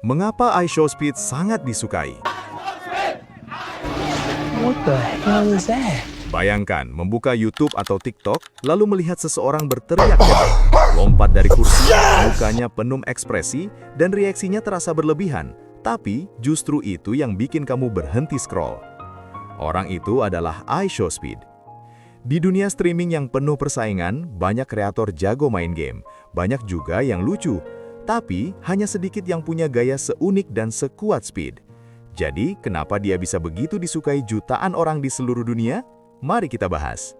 Mengapa iShowSpeed sangat disukai? What the hell is that? Bayangkan membuka YouTube atau TikTok, lalu melihat seseorang berteriak hebat, lompat dari kursi, mukanya penuh ekspresi, dan reaksinya terasa berlebihan. Tapi justru itu yang bikin kamu berhenti scroll. Orang itu adalah iShowSpeed. Di dunia streaming yang penuh persaingan, banyak kreator jago main game, banyak juga yang lucu. Tapi, hanya sedikit yang punya gaya seunik dan sekuat Speed. Jadi, kenapa dia bisa begitu disukai jutaan orang di seluruh dunia? Mari kita bahas.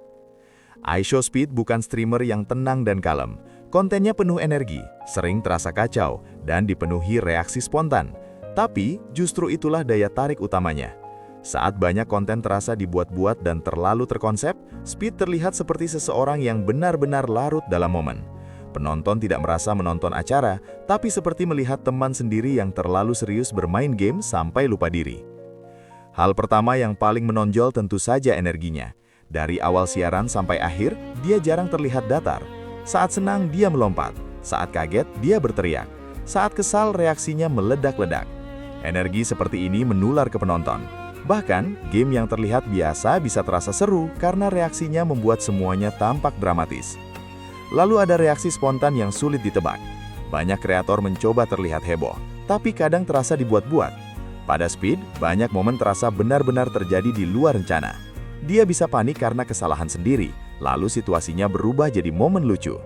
iShowSpeed bukan streamer yang tenang dan kalem. Kontennya penuh energi, sering terasa kacau, dan dipenuhi reaksi spontan. Tapi, justru itulah daya tarik utamanya. Saat banyak konten terasa dibuat-buat dan terlalu terkonsep, Speed terlihat seperti seseorang yang benar-benar larut dalam momen. Penonton tidak merasa menonton acara, tapi seperti melihat teman sendiri yang terlalu serius bermain game sampai lupa diri. Hal pertama yang paling menonjol tentu saja energinya. Dari awal siaran sampai akhir, dia jarang terlihat datar. Saat senang, dia melompat. Saat kaget, dia berteriak. Saat kesal, reaksinya meledak-ledak. Energi seperti ini menular ke penonton. Bahkan, game yang terlihat biasa bisa terasa seru karena reaksinya membuat semuanya tampak dramatis. Lalu ada reaksi spontan yang sulit ditebak. Banyak kreator mencoba terlihat heboh, tapi kadang terasa dibuat-buat. Pada Speed, banyak momen terasa benar-benar terjadi di luar rencana. Dia bisa panik karena kesalahan sendiri, lalu situasinya berubah jadi momen lucu.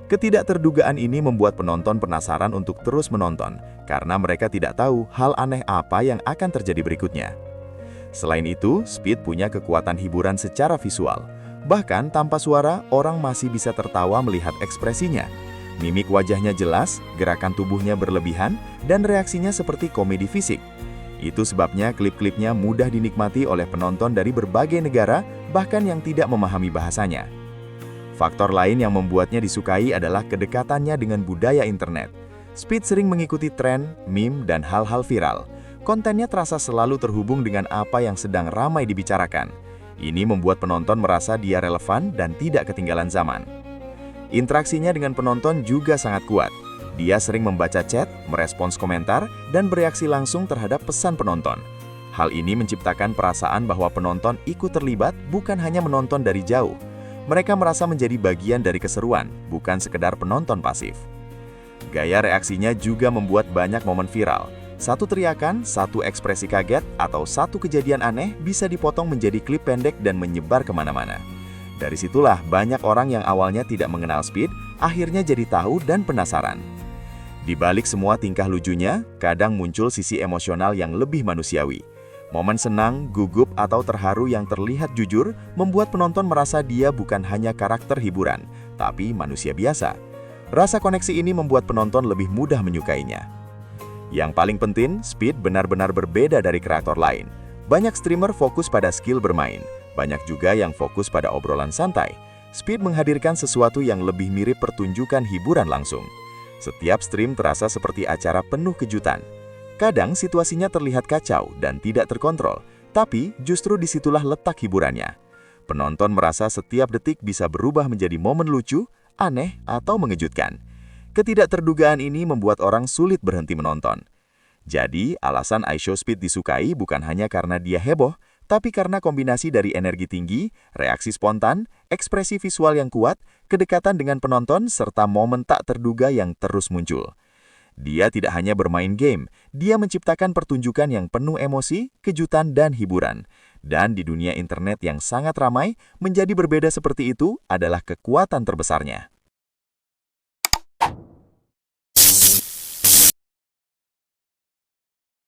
Ketidakterdugaan ini membuat penonton penasaran untuk terus menonton, karena mereka tidak tahu hal aneh apa yang akan terjadi berikutnya. Selain itu, Speed punya kekuatan hiburan secara visual. Bahkan tanpa suara, orang masih bisa tertawa melihat ekspresinya. Mimik wajahnya jelas, gerakan tubuhnya berlebihan, dan reaksinya seperti komedi fisik. Itu sebabnya klip-klipnya mudah dinikmati oleh penonton dari berbagai negara, bahkan yang tidak memahami bahasanya. Faktor lain yang membuatnya disukai adalah kedekatannya dengan budaya internet. Speed sering mengikuti tren, meme, dan hal-hal viral. Kontennya terasa selalu terhubung dengan apa yang sedang ramai dibicarakan. Ini membuat penonton merasa dia relevan dan tidak ketinggalan zaman. Interaksinya dengan penonton juga sangat kuat. Dia sering membaca chat, merespons komentar, dan bereaksi langsung terhadap pesan penonton. Hal ini menciptakan perasaan bahwa penonton ikut terlibat bukan hanya menonton dari jauh. Mereka merasa menjadi bagian dari keseruan, bukan sekedar penonton pasif. Gaya reaksinya juga membuat banyak momen viral. Satu teriakan, satu ekspresi kaget, atau satu kejadian aneh bisa dipotong menjadi klip pendek dan menyebar kemana-mana. Dari situlah banyak orang yang awalnya tidak mengenal Speed, akhirnya jadi tahu dan penasaran. Di balik semua tingkah lucunya, kadang muncul sisi emosional yang lebih manusiawi. Momen senang, gugup, atau terharu yang terlihat jujur, membuat penonton merasa dia bukan hanya karakter hiburan, tapi manusia biasa. Rasa koneksi ini membuat penonton lebih mudah menyukainya. Yang paling penting, Speed benar-benar berbeda dari kreator lain. Banyak streamer fokus pada skill bermain, banyak juga yang fokus pada obrolan santai. Speed menghadirkan sesuatu yang lebih mirip pertunjukan hiburan langsung. Setiap stream terasa seperti acara penuh kejutan. Kadang situasinya terlihat kacau dan tidak terkontrol, tapi justru disitulah letak hiburannya. Penonton merasa setiap detik bisa berubah menjadi momen lucu, aneh, atau mengejutkan. Ketidakterdugaan ini membuat orang sulit berhenti menonton. Jadi, alasan iShowSpeed disukai bukan hanya karena dia heboh, tapi karena kombinasi dari energi tinggi, reaksi spontan, ekspresi visual yang kuat, kedekatan dengan penonton, serta momen tak terduga yang terus muncul. Dia tidak hanya bermain game, dia menciptakan pertunjukan yang penuh emosi, kejutan, dan hiburan. Dan di dunia internet yang sangat ramai, menjadi berbeda seperti itu adalah kekuatan terbesarnya.